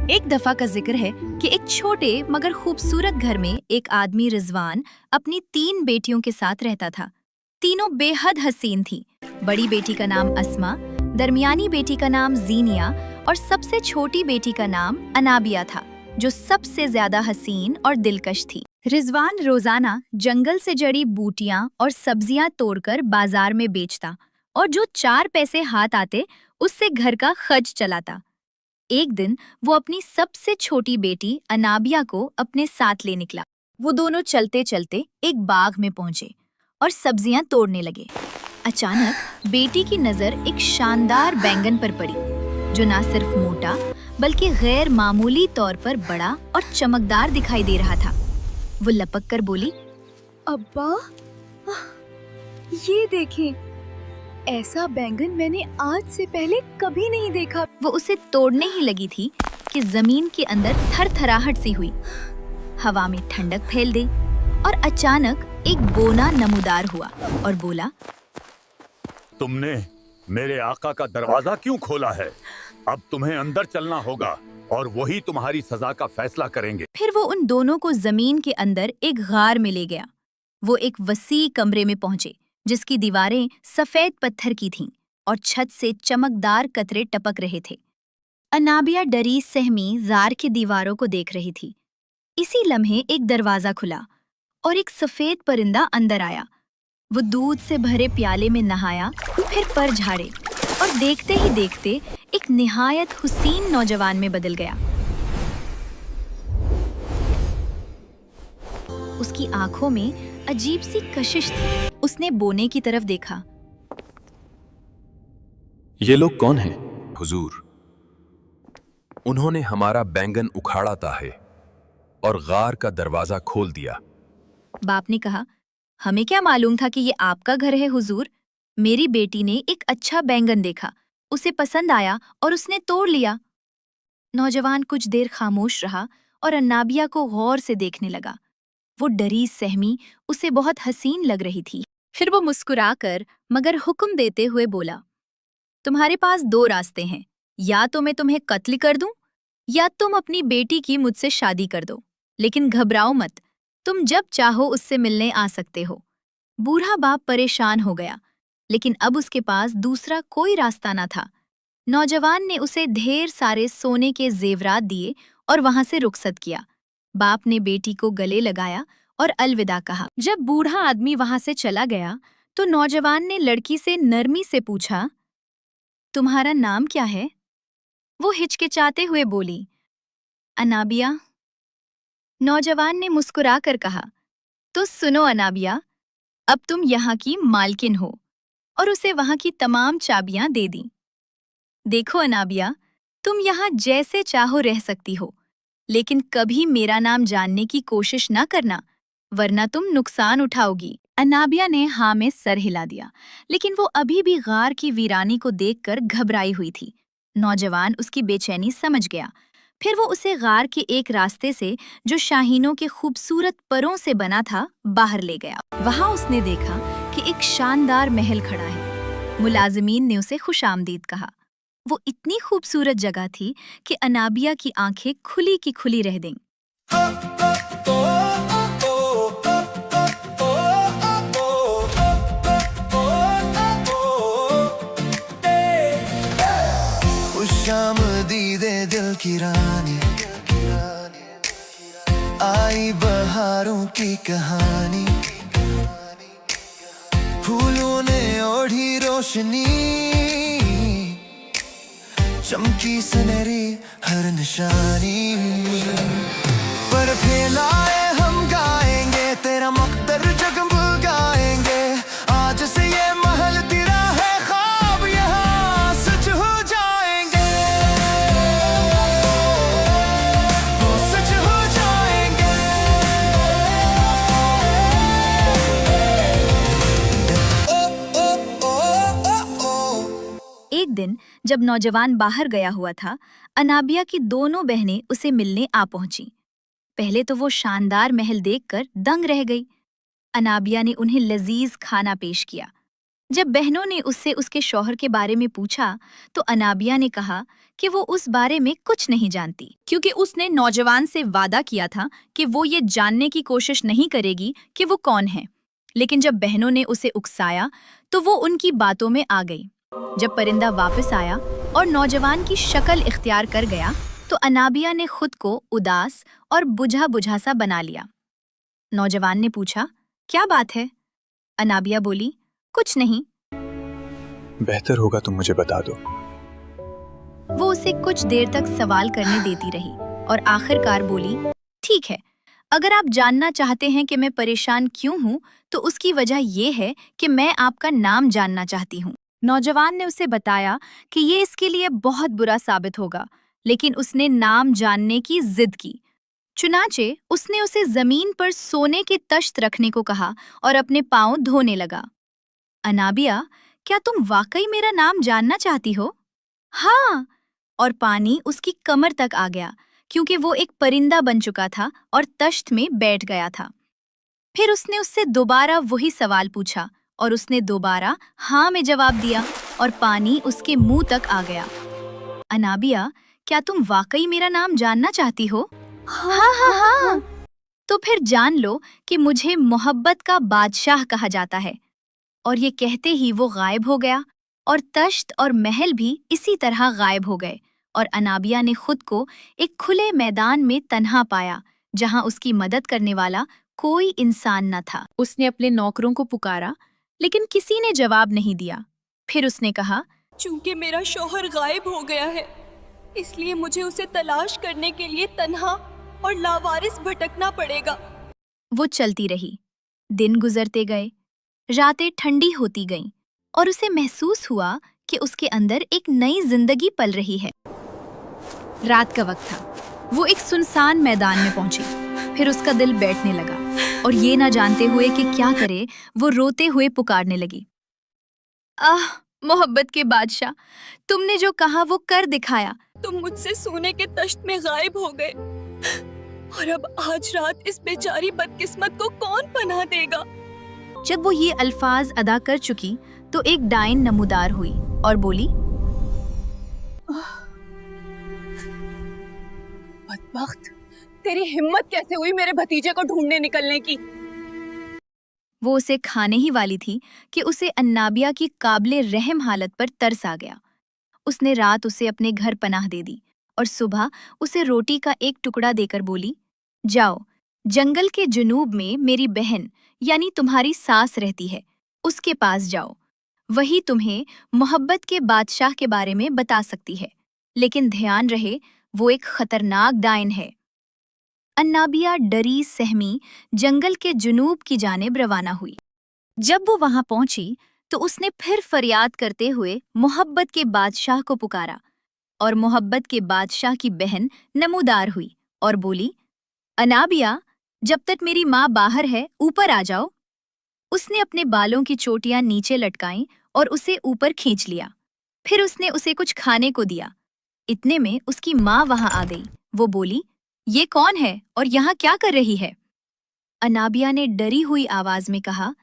ایک دفعہ کا ذکر ہے کہ ایک چھوٹے مگر خوبصورت گھر میں ایک آدمی رضوان اپنی 3 بیٹیوں کے ساتھ رہتا تھا۔ تینوں بے حد حسین تھیں۔ بڑی بیٹی کا نام اسما، درمیانی بیٹی کا نام زینیا اور سب سے چھوٹی بیٹی کا نام انابیہ تھا، جو سب سے زیادہ حسین اور دلکش تھی۔ رضوان روزانہ جنگل سے جڑی بوٹیاں اور سبزیاں توڑ کر بازار میں بیچتا اور جو 4 پیسے ہاتھ آتے اس سے گھر کا خرچ چلاتا۔ ایک دن وہ اپنی سب سے چھوٹی بیٹی انابیہ کو اپنے ساتھ لے نکلا۔ وہ دونوں چلتے چلتے ایک باغ میں پہنچے اور سبزیاں توڑنے لگے۔ اچانک بیٹی کی نظر ایک شاندار بینگن پر پڑی، جو نہ صرف موٹا بلکہ غیر معمولی طور پر بڑا اور چمکدار دکھائی دے رہا تھا۔ وہ لپک کر بولی، ابا، یہ دیکھیں، ایسا بینگن میں نے آج سے پہلے کبھی نہیں دیکھا۔ وہ اسے توڑنے ہی لگی تھی کہ زمین کے اندر تھر تھراہٹ سی ہوئی، ہوا میں ٹھنڈک پھیل گئی اور اچانک ایک بونا نمودار ہوا اور بولا، تم نے میرے آقا کا دروازہ کیوں کھولا ہے؟ اب تمہیں اندر چلنا ہوگا اور وہی تمہاری سزا کا فیصلہ کریں گے۔ پھر وہ ان دونوں کو زمین کے اندر ایک غار میں لے گیا۔ وہ ایک وسیع کمرے میں پہنچے جس کی دیواریں سفید پتھر کی تھیں اور چھت سے چمکدار قطرے ٹپک رہے تھے۔ انابیہ ڈری سہمی غار کی دیواروں کو دیکھ رہی تھی۔ اسی لمحے ایک دروازہ کھلا اور ایک سفید پرندہ اندر آیا۔ وہ دودھ سے بھرے پیالے میں نہایا، پھر پر جھاڑے اور دیکھتے ہی دیکھتے ایک نہایت حسین نوجوان میں بدل گیا۔ اس کی آنکھوں میں عجیب سی کشش تھی۔ اس نے بونے کی طرف دیکھا۔ یہ لوگ کون ہیں؟ حضور، انہوں نے ہمارا بینگن اکھاڑا تھا ہے اور غار کا دروازہ کھول دیا۔ باپ نے کہا، ہمیں کیا معلوم تھا کہ یہ آپ کا گھر ہے حضور؟ میری بیٹی نے ایک اچھا بینگن دیکھا، اسے پسند آیا اور اس نے توڑ لیا۔ نوجوان کچھ دیر خاموش رہا اور انابیہ کو غور سے دیکھنے لگا۔ وہ ڈری سہمی اسے بہت حسین لگ رہی تھی۔ پھر وہ مسکرا کر مگر حکم دیتے ہوئے بولا، تمہارے پاس 2 راستے ہیں، یا تو میں تمہیں قتل کر دوں یا تم اپنی بیٹی کی مجھ سے شادی کر دو، لیکن گھبراؤ مت، تم جب چاہو اس سے ملنے آ سکتے ہو۔ بوڑھا باپ پریشان ہو گیا، لیکن اب اس کے پاس دوسرا کوئی راستہ نہ تھا۔ نوجوان نے اسے ڈھیر سارے سونے کے زیورات دیے اور وہاں سے رخصت کیا۔ باپ نے بیٹی کو گلے لگایا اور الوداع کہا۔ جب بوڑھا آدمی وہاں سے چلا گیا تو نوجوان نے لڑکی سے نرمی سے پوچھا، تمہارا نام کیا ہے؟ وہ ہچکچاتے ہوئے بولی، انابیہ۔ نوجوان نے مسکرا کر کہا، تو سنو انابیہ، اب تم یہاں کی مالکن ہو، اور اسے وہاں کی تمام چابیاں دے دیں۔ دیکھو انابیہ، تم یہاں جیسے چاہو رہ سکتی ہو، لیکن کبھی میرا نام جاننے کی کوشش نہ کرنا، ورنہ تم نقصان اٹھاؤ گی۔ انابیہ نے ہاں میں سر ہلا دیا، لیکن وہ ابھی بھی غار کی ویرانی کو دیکھ کر گھبرائی ہوئی تھی۔ نوجوان اس کی بے چینی سمجھ گیا۔ پھر وہ اسے غار کے ایک راستے سے جو شاہینوں کے خوبصورت پروں سے بنا تھا باہر لے گیا۔ وہاں اس نے دیکھا کہ ایک شاندار محل کھڑا ہے۔ ملازمین نے اسے خوش آمدید کہا۔ وہ اتنی خوبصورت جگہ تھی کہ انابیہ کی آنکھیں کھلی کی کھلی رہ گئیں۔ خوش آمدید دل کی رانی، آئی بہاروں کی کہانی، پھولوں نے اوڑھی روشنی، چمکی سنہری ہر نشانی، پر پھیلائے ہم گائیں گے تیرا مقدر جگمگائیں گے، آج سے یہ محل تیرا ہے، خواب یہاں سچ ہو جائیں گے، وہ سچ ہو جائیں گے۔ ایک دن جب نوجوان باہر گیا ہوا تھا، انابیہ کی دونوں بہنیں اسے ملنے آ پہنچیں۔ پہلے تو وہ شاندار محل دیکھ کر دنگ رہ گئی۔ انابیہ نے انہیں لذیذ کھانا پیش کیا۔ जब बहनों ने उससे उसके शौहर के बारे में पूछा तो अनाबिया ने कहा कि वो उस बारे में कुछ नहीं जानती, क्योंकि उसने नौजवान से वादा किया था कि वो ये जानने की कोशिश नहीं करेगी कि वो कौन है। लेकिन जब बहनों ने उसे उकसाया तो वो उनकी बातों में आ गई। जब परिंदा वापस आया और नौजवान की शक्ल इख्तियार कर गया तो अनाबिया ने खुद को उदास और बुझा बुझा सा बना लिया। नौजवान ने पूछा, क्या बात है? अनाबिया बोली, कुछ नहीं। बेहतर होगा तुम मुझे बता दो। वो उसे कुछ देर तक सवाल करने देती रही और आखिरकार बोली, ठीक है, अगर आप जानना चाहते हैं कि मैं परेशान क्यों हूँ तो उसकी वजह ये है कि मैं आपका नाम जानना चाहती हूँ। नौजवान ने उसे बताया कि ये इसके लिए बहुत बुरा साबित होगा, लेकिन उसने नाम जानने की जिद की। चुनाचे उसने उसे जमीन पर सोने के तश्त रखने को कहा और अपने पांव धोने लगा। अनाबिया, क्या तुम वाकई मेरा नाम जानना चाहती हो? हाँ। और पानी उसकी कमर तक आ गया, क्योंकि वो एक परिंदा बन चुका था और तश्त में बैठ गया था। फिर उसने उससे दोबारा वही सवाल पूछा और उसने दोबारा हाँ में जवाब दिया और पानी उसके मुंह तक आ गया। अनाबिया, क्या तुम वाकई मेरा नाम जानना चाहती हो? हाँ हाँ हाँ। तो फिर जान लो कि मुझे मोहब्बत का बादशाह कहा जाता है। और ये कहते ही वो गायब हो गया और तश्त और महल भी इसी तरह गायब हो गए और अनाबिया ने खुद को एक खुले मैदान में तन्हा पाया, जहां उसकी मदद करने वाला कोई इंसान न था। उसने अपने नौकरों को पुकारा, लेकिन किसी ने जवाब नहीं दिया। फिर उसने कहा, चूंकि मेरा शौहर गायब हो गया है, इसलिए मुझे उसे तलाश करने के लिए तन्हा और लावारिस भटकना पड़ेगा। वो चलती रही। दिन गुजरते गए, रातें ठंडी होती गईं और उसे महसूस हुआ कि उसके अंदर एक नई जिंदगी पल रही है। रात का वक्त था। वो एक सुनसान मैदान में पहुंची। फिर उसका दिल बैठने लगा और ये ना जानते हुए कि क्या करे, वो रोते हुए पुकारने लगी, आह मोहब्बत के बादशाह, तुमने जो कहा वो कर दिखाया। तुम मुझसे सोने के तश्त में गायब हो गए और अब आज रात इस बेचारी बदकिस्मत को कौन पनाह देगा? जब वो ये अल्फाज अदा कर चुकी तो एक डायन नमूदार हुई और बोली, बदबख्त, तेरी हिम्मत कैसे हुई मेरे भतीजे को ढूंढने निकलने की? वो उसे खाने ही वाली थी कि उसे अन्नाबिया की काबिले रहम हालत पर तरस आ गया। उसने रात उसे अपने घर पनाह दे दी और सुबह उसे रोटी का एक टुकड़ा देकर बोली, जाओ, जंगल के जुनूब में मेरी बहन यानी तुम्हारी सास रहती है, उसके पास जाओ। वही तुम्हें मोहब्बत के बादशाह के बारे में बता सकती है, लेकिन ध्यान रहे वो एक खतरनाक डायन है। अन्नाबिया डरी सहमी जंगल के जुनूब की जानिब रवाना हुई। जब वो वहां पहुंची तो उसने फिर फरियाद करते हुए मोहब्बत के बादशाह को पुकारा और मोहब्बत के बादशाह की बहन नमूदार हुई और बोली, अनाबिया, जब तक मेरी माँ बाहर है ऊपर आ जाओ। उसने अपने बालों की चोटियां नीचे लटकाईं और उसे ऊपर खींच लिया। फिर उसने उसे कुछ खाने को दिया। इतने में उसकी माँ वहां आ गई। वो बोली, ये कौन है और यहाँ क्या कर रही है? अनाबिया ने डरी हुई आवाज में कहा,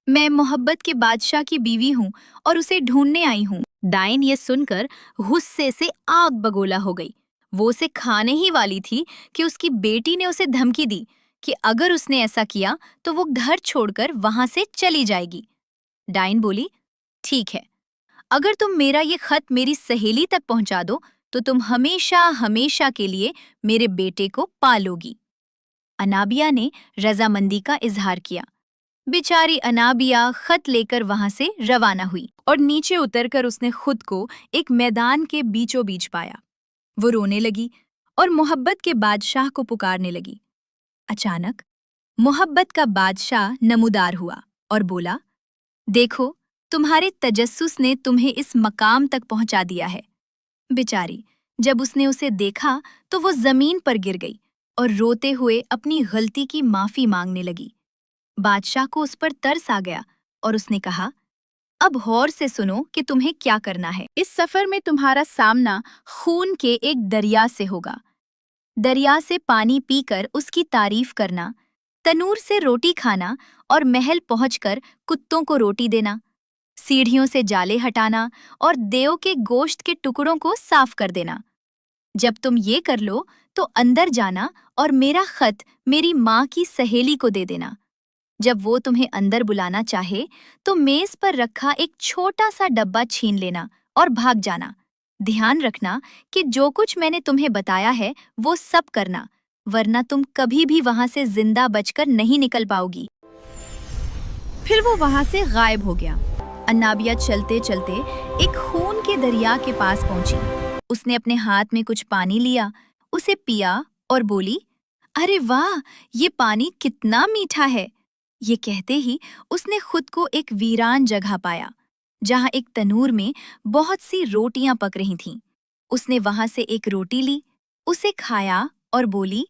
मैं मोहब्बत के बादशाह की बीवी हूँ और उसे ढूंढने आई हूँ। डायन ये सुनकर गुस्से से आग बगोला हो गई। वो उसे खाने ही वाली थी कि उसकी बेटी ने उसे धमकी दी कि अगर उसने ऐसा किया तो वो घर छोड़कर वहां से चली जाएगी। डायन बोली, ठीक है, अगर तुम मेरा ये खत मेरी सहेली तक पहुंचा दो तो तुम हमेशा हमेशा के लिए मेरे बेटे को पालोगी। अनाबिया ने रजामंदी का इजहार किया। बेचारी अनाबिया खत लेकर वहां से रवाना हुई और नीचे उतरकर उसने खुद को एक मैदान के बीचों बीच पाया। वो रोने लगी और मोहब्बत के बादशाह को पुकारने लगी। अचानक मोहब्बत का बादशाह नमूदार हुआ और बोला, देखो, तुम्हारे तजस्सुस ने तुम्हें इस मकाम तक पहुंचा दिया है। बेचारी जब उसने उसे देखा तो वो जमीन पर गिर गई और रोते हुए अपनी गलती की माफी मांगने लगी। बादशाह को उस पर तरस आ गया और उसने कहा, अब गौर से सुनो कि तुम्हें क्या करना है। इस सफर में तुम्हारा सामना खून के एक दरिया से होगा। दरिया से पानी पीकर उसकी तारीफ करना, तनूर से रोटी खाना और महल पहुंचकर कुत्तों को रोटी देना। सीढ़ियों से जाले हटाना और देव के गोश्त के टुकड़ों को साफ कर देना। जब तुम ये कर लो तो अंदर जाना और मेरा खत मेरी माँ की सहेली को दे देना। जब वो तुम्हें अंदर बुलाना चाहे तो मेज पर रखा एक छोटा सा डब्बा छीन लेना और भाग जाना। ध्यान रखना कि जो कुछ मैंने तुम्हें बताया है वो सब करना, वरना तुम कभी भी वहां से जिंदा बचकर नहीं निकल पाओगी। फिर वो वहां से गायब हो गया। अन्नाबिया चलते चलते एक खून के दरिया के पास पहुंची। उसने अपने हाथ में कुछ पानी लिया, उसे पिया और बोली, अरे वाह, ये पानी कितना मीठा है। ये कहते ही उसने खुद को एक वीरान जगह पाया जहां एक तनूर में बहुत सी रोटियां पक रही थीं। उसने वहां से एक रोटी ली, उसे खाया और बोली,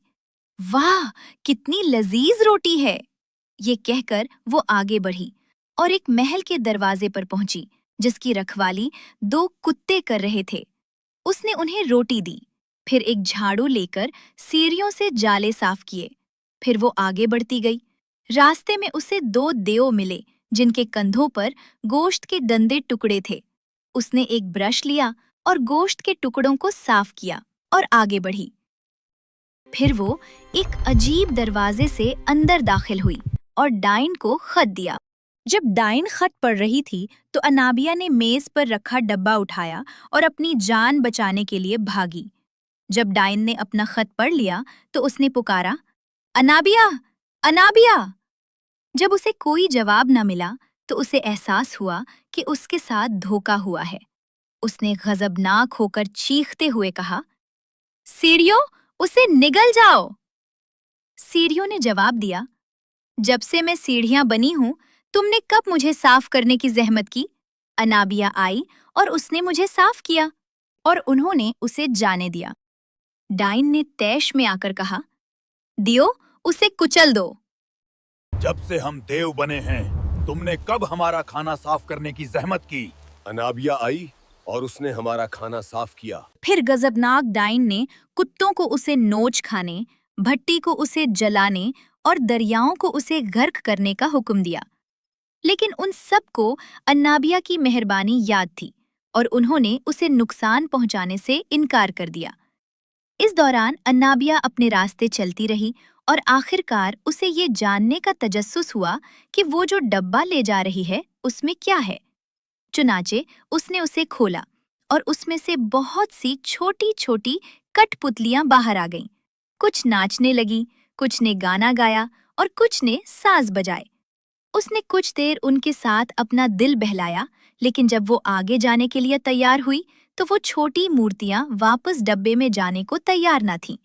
वाह, कितनी लजीज रोटी है। ये कहकर वो आगे बढ़ी और एक महल के दरवाजे पर पहुंची जिसकी रखवाली 2 कुत्ते कर रहे थे। उसने उन्हें रोटी दी, फिर एक झाड़ू लेकर सीढ़ियों से जाले साफ किए। फिर वो आगे बढ़ती गई। रास्ते में उसे 2 देव मिले जिनके कंधों पर गोश्त के गंदे टुकड़े थे। उसने एक ब्रश लिया और गोश्त के टुकड़ों को साफ किया और आगे बढ़ी। फिर वो एक अजीब दरवाजे से अंदर दाखिल हुई और डाइन को खत दिया। जब डाइन खत पढ़ रही थी तो अनाबिया ने मेज पर रखा डब्बा उठाया और अपनी जान बचाने के लिए भागी। जब डाइन ने अपना खत पढ़ लिया तो उसने पुकारा, अनाबिया, अनाबिया। जब उसे कोई जवाब न मिला तो उसे एहसास हुआ कि उसके साथ धोखा हुआ है। उसने गजबनाक होकर चीखते हुए कहा, सीढ़ियों, उसे निगल जाओ। सीढ़ियों ने जवाब दिया, जब से मैं सीढ़ियां बनी हूं तुमने कब मुझे साफ करने की जहमत की। अनाबिया आई और उसने मुझे साफ किया और उन्होंने उसे जाने दिया। डाइन ने तैश में आकर कहा, दियो, उसे कुचल दो। जब से हम देव बने हैं तुमने कब हमारा खाना साफ करने की जहमत की। अनाबिया आई और उसने हमारा खाना साफ किया। फिर गजबनाक डाइन ने कुत्तों को उसे नोच खाने, भट्टी को उसे जलाने और दरियाओं को उसे गर्क करने का हुक्म दिया। लेकिन उन सबको अन्नाबिया की मेहरबानी याद थी और उन्होंने उसे नुकसान पहुंचाने से इनकार कर दिया। इस दौरान अन्नाबिया अपने रास्ते चलती रही और आखिरकार उसे ये जानने का तजस्सुस हुआ कि वो जो डब्बा ले जा रही है उसमें क्या है। चुनाचे उसने उसे खोला और उसमें से बहुत सी छोटी छोटी कठपुतलियां बाहर आ गईं। कुछ नाचने लगी, कुछ ने गाना गाया और कुछ ने साज बजाए। उसने कुछ देर उनके साथ अपना दिल बहलाया, लेकिन जब वो आगे जाने के लिए तैयार हुई तो वो छोटी मूर्तियां वापस डब्बे में जाने को तैयार न थीं।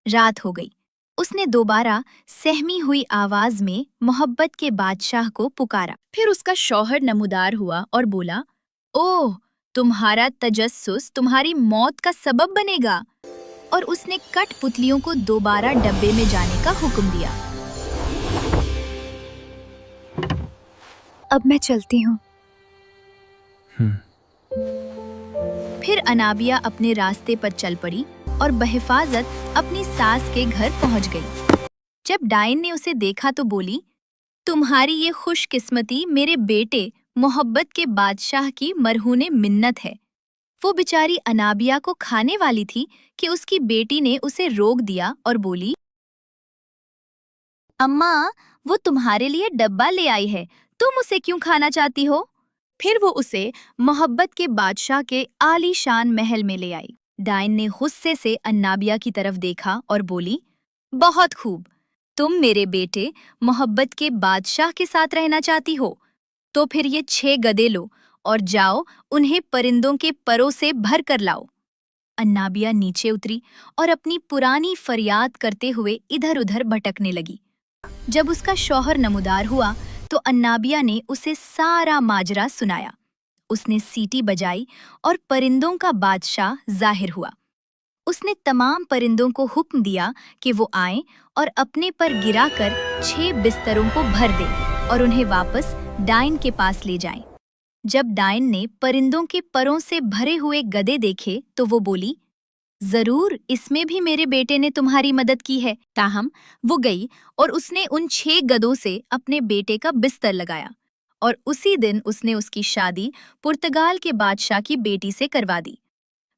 रात हो गई। उसने दोबारा सहमी हुई आवाज में मोहब्बत के बादशाह को पुकारा। फिर उसका शौहर नमूदार हुआ और बोला, ओह, तुम्हारा तजस्सुस तुम्हारी मौत का सबब बनेगा। और उसने कठपुतलियों को दोबारा डब्बे में जाने का हुक्म दिया। अब मैं चलती हूँ। फिर अनाबिया अपने रास्ते पर चल पड़ी और बहिफाजत अपनी सास के घर पहुंच गई। जब डाइन ने उसे देखा तो बोली, तुम्हारी ये खुशकिस्मती मेरे बेटे मोहब्बत के बादशाह की मरहूने मिन्नत है। वो बेचारी अनाबिया को खाने वाली थी कि उसकी बेटी ने उसे रोक दिया और बोली, अम्मा, वो तुम्हारे लिए डब्बा ले आई है, तुम उसे क्यों खाना चाहती हो? फिर वो उसे मोहब्बत के बादशाह के आलीशान महल में ले आई। डाइन ने गुस्से से अन्नाबिया की तरफ देखा और बोली, बहुत खूब, तुम मेरे बेटे मोहब्बत के बादशाह के साथ रहना चाहती हो, तो फिर ये 6 गधे लो और जाओ उन्हें परिंदों के परों से भर कर लाओ। अन्नाबिया नीचे उतरी और अपनी पुरानी फरियाद करते हुए इधर-उधर भटकने लगी। जब उसका शौहर नमूदार हुआ तो अन्नाबिया ने उसे सारा माजरा सुनाया। उसने सीटी बजाई और परिंदों का बादशाह जाहिर हुआ। उसने तमाम परिंदों को हुक्म दिया कि वो आएं और अपने पर गिराकर 6 बिस्तरों को भर दें और उन्हें वापस डाइन के पास ले जाएं। जब डाइन ने परिंदों के परों से भरे हुए गधे देखे तो वो बोली, जरूर इसमें भी मेरे बेटे ने तुम्हारी मदद की है। ताहम वो गई और उसने उन 6 गधों से अपने बेटे का बिस्तर लगाया और उसी दिन उसने उसकी शादी पुर्तगाल के बादशाह की बेटी से करवा दी।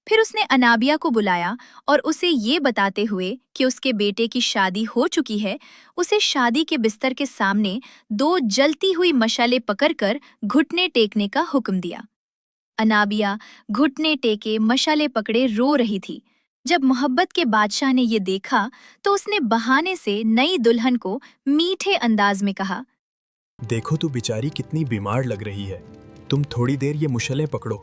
फिर उसने अनाबिया को बुलाया और उसे ये बताते हुए कि उसके बेटे की शादी हो चुकी है, उसे शादी के बिस्तर के सामने 2 जलती हुई मशालें पकड़कर घुटने टेकने का हुक्म दिया। अनाबिया घुटने टेके मशाले पकड़े रो रही थी। जब मोहब्बत के बादशाह ने ये देखा तो उसने बहाने से नई दुल्हन को मीठे अंदाज में कहा, देखो तू बेचारी कितनी बीमार लग रही है, तुम थोड़ी देर ये मुशलें पकड़ो,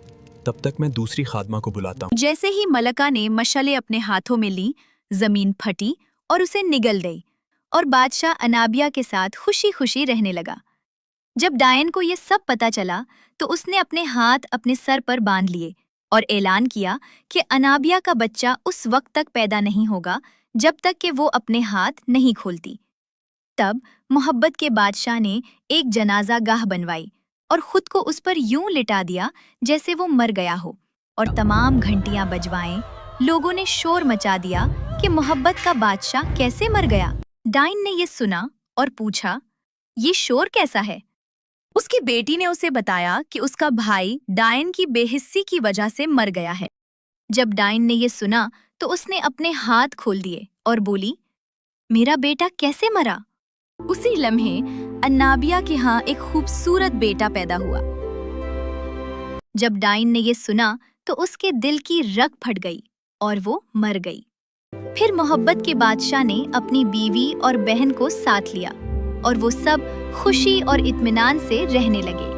तब तक मैं दूसरी खादमा को बुलाता हूँ। जैसे ही मलका ने मशाले अपने हाथों में ली, जमीन फटी और उसे निगल गई और बादशाह अनाबिया के साथ खुशी खुशी रहने लगा। जब डायन को ये सब पता चला तो उसने अपने हाथ अपने सर पर बांध लिए और ऐलान किया कि अनाबिया का बच्चा उस वक्त तक पैदा नहीं होगा जब तक कि वो अपने हाथ नहीं खोलती। तब मोहब्बत के बादशाह ने एक जनाजा गाह बनवाई और खुद को उस पर यूं लिटा दिया जैसे वो मर गया हो, और तमाम घंटियां बजवाएं। लोगों ने शोर मचा दिया कि मोहब्बत का बादशाह कैसे मर गया। डाइन ने ये सुना और पूछा, ये शोर कैसा है? उसकी बेटी ने उसे बताया कि उसका भाई डायन की बेहिस्सी की वजह से मर गया है। जब डायन ने ये सुना तो उसने अपने हाथ खोल दिए और बोली, मेरा बेटा कैसे मरा? उसी लम्हे अन्नाबिया के यहाँ एक खूबसूरत बेटा पैदा हुआ। जब डायन ने ये सुना तो उसके दिल की रग फट गई और वो मर गई। फिर मोहब्बत के बादशाह ने अपनी बीवी और बहन को साथ लिया और वो सब खुशी और इत्मीनान से रहने लगे।